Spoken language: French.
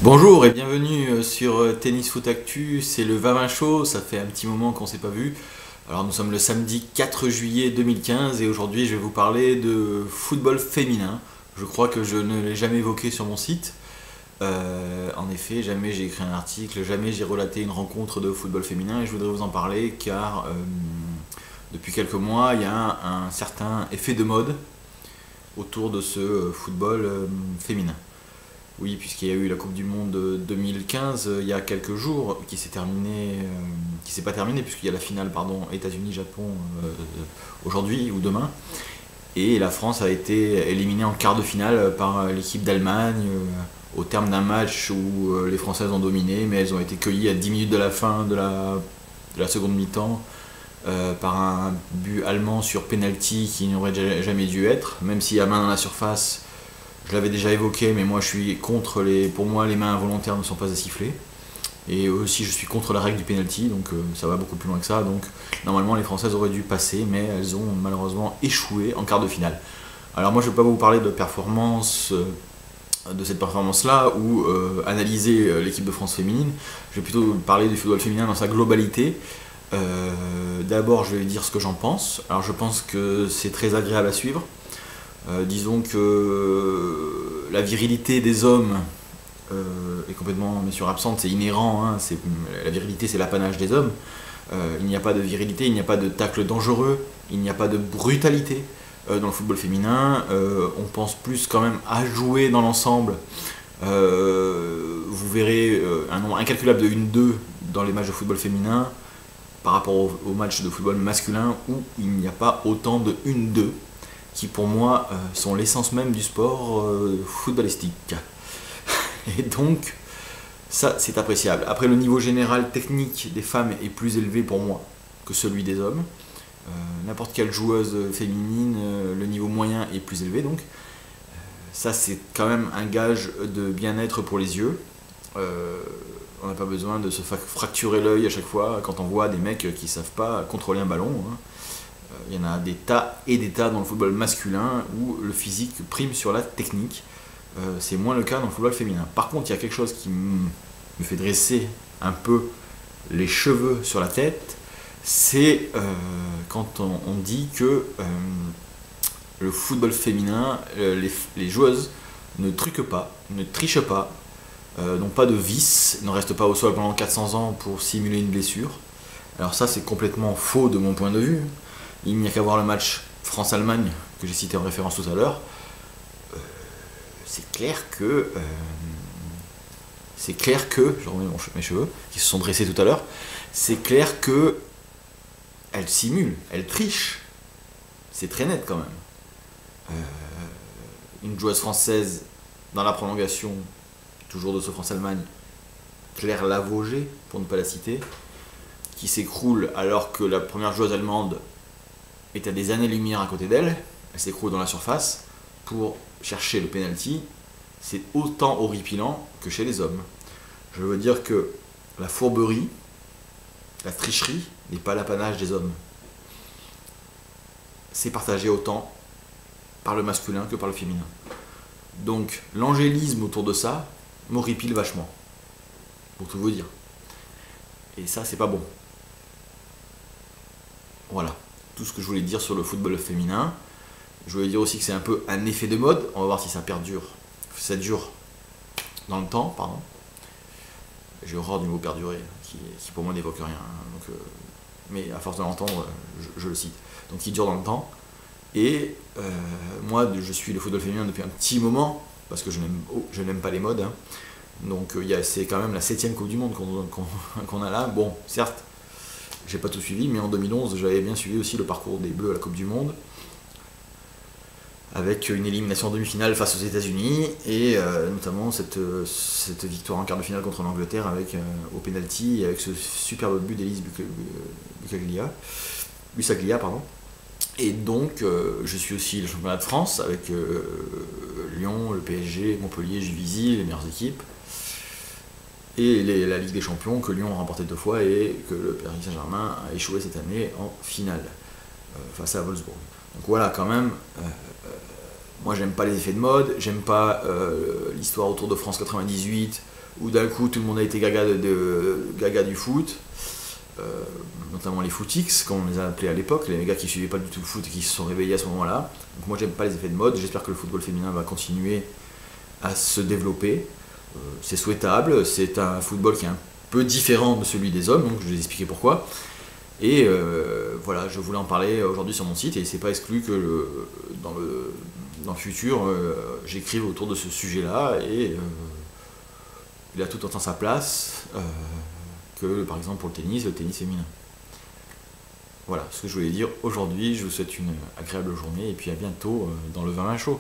Bonjour et bienvenue sur Tennis Foot Actu, c'est le Vavin Show, ça fait un petit moment qu'on ne s'est pas vu. Alors nous sommes le samedi 4 juillet 2015 et aujourd'hui je vais vous parler de football féminin. Je crois que je ne l'ai jamais évoqué sur mon site. En effet, jamais j'ai écrit un article, jamais j'ai relaté une rencontre de football féminin et je voudrais vous en parler car depuis quelques mois il y a un certain effet de mode autour de ce football féminin. Oui, puisqu'il y a eu la Coupe du Monde 2015 il y a quelques jours, qui s'est terminée, qui s'est pas terminée puisqu'il y a la finale, pardon, États-Unis-Japon aujourd'hui ou demain, et la France a été éliminée en quart de finale par l'équipe d'Allemagne au terme d'un match où les Françaises ont dominé, mais elles ont été cueillies à 10 minutes de la fin de la seconde mi-temps par un but allemand sur penalty qui n'aurait jamais dû être, même s'il y a main dans la surface. Je l'avais déjà évoqué, mais moi je suis contre pour moi les mains involontaires ne sont pas à siffler. Et aussi je suis contre la règle du penalty, donc ça va beaucoup plus loin que ça. Donc normalement les Françaises auraient dû passer, mais elles ont malheureusement échoué en quart de finale. Alors moi je ne vais pas vous parler de performance, de cette performance-là, ou analyser l'équipe de France féminine. Je vais plutôt parler du football féminin dans sa globalité. D'abord je vais dire ce que j'en pense. Alors je pense que c'est très agréable à suivre. Disons que la virilité des hommes est complètement bien sûr absente, c'est inhérent, hein, la virilité c'est l'apanage des hommes. Il n'y a pas de virilité, il n'y a pas de tacle dangereux, il n'y a pas de brutalité dans le football féminin. On pense plus quand même à jouer dans l'ensemble. Vous verrez un nombre incalculable de 1-2 dans les matchs de football féminin par rapport aux matchs de football masculin où il n'y a pas autant de 1-2 qui pour moi sont l'essence même du sport footballistique. Et donc, ça c'est appréciable. Après, le niveau général technique des femmes est plus élevé pour moi que celui des hommes. N'importe quelle joueuse féminine, le niveau moyen est plus élevé, donc ça c'est quand même un gage de bien-être pour les yeux. On n'a pas besoin de se fracturer l'œil à chaque fois quand on voit des mecs qui ne savent pas contrôler un ballon, hein. Il y en a des tas et des tas dans le football masculin où le physique prime sur la technique. C'est moins le cas dans le football féminin. Par contre, il y a quelque chose qui me fait dresser un peu les cheveux sur la tête, c'est quand on dit que le football féminin, les joueuses ne truquent pas, ne trichent pas, n'ont pas de vices, ne restent pas au sol pendant 400 ans pour simuler une blessure. Alors ça, c'est complètement faux de mon point de vue. Il n'y a qu'à voir le match France-Allemagne que j'ai cité en référence tout à l'heure. C'est clair que, je remets mes cheveux qui se sont dressés tout à l'heure, c'est clair que elle simule, elle triche. C'est très net quand même. Une joueuse française dans la prolongation, toujours de ce France-Allemagne, Claire Lavogé, pour ne pas la citer, qui s'écroule alors que la première joueuse allemande est à des années-lumière à côté d'elle, elle s'écroule dans la surface pour chercher le penalty. C'est autant horripilant que chez les hommes. Je veux dire que la fourberie, la tricherie n'est pas l'apanage des hommes. C'est partagé autant par le masculin que par le féminin. Donc l'angélisme autour de ça m'horripile vachement, pour tout vous dire. Et ça, c'est pas bon. Voilà. Tout ce que je voulais dire sur le football féminin. Je voulais dire aussi que c'est un peu un effet de mode. On va voir si ça perdure. Ça dure dans le temps, pardon. J'ai horreur du mot perdurer, qui pour moi n'évoque rien. Donc, mais à force de l'entendre, je le cite. Donc il dure dans le temps. Et moi, je suis le football féminin depuis un petit moment, parce que je n'aime pas les modes. Hein. Donc c'est quand même la 7e Coupe du Monde qu'on a là. Bon, certes, j'ai pas tout suivi, mais en 2011, j'avais bien suivi aussi le parcours des Bleus à la Coupe du Monde, avec une élimination en demi-finale face aux États-Unis, et notamment cette victoire en quart de finale contre l'Angleterre avec au penalty, avec ce superbe but d'Elise Bussaglia, pardon. Et donc, je suis aussi le championnat de France avec Lyon, le PSG, Montpellier, Juvisy, les meilleures équipes. Et la Ligue des Champions que Lyon a remporté 2 fois et que le Paris Saint-Germain a échoué cette année en finale face à Wolfsburg. Donc voilà, quand même, moi j'aime pas les effets de mode, j'aime pas l'histoire autour de France 98 où d'un coup tout le monde a été gaga, gaga du foot, notamment les footix, comme on les a appelés à l'époque, les gars qui suivaient pas du tout le foot et qui se sont réveillés à ce moment-là. Donc moi j'aime pas les effets de mode, j'espère que le football féminin va continuer à se développer. C'est souhaitable, c'est un football qui est un peu différent de celui des hommes, donc je vais vous expliquer pourquoi. Et voilà, je voulais en parler aujourd'hui sur mon site et c'est pas exclu que dans le futur j'écrive autour de ce sujet-là et il a tout autant sa place que par exemple pour le tennis féminin. Voilà ce que je voulais dire aujourd'hui, je vous souhaite une agréable journée et puis à bientôt dans le vin chaud.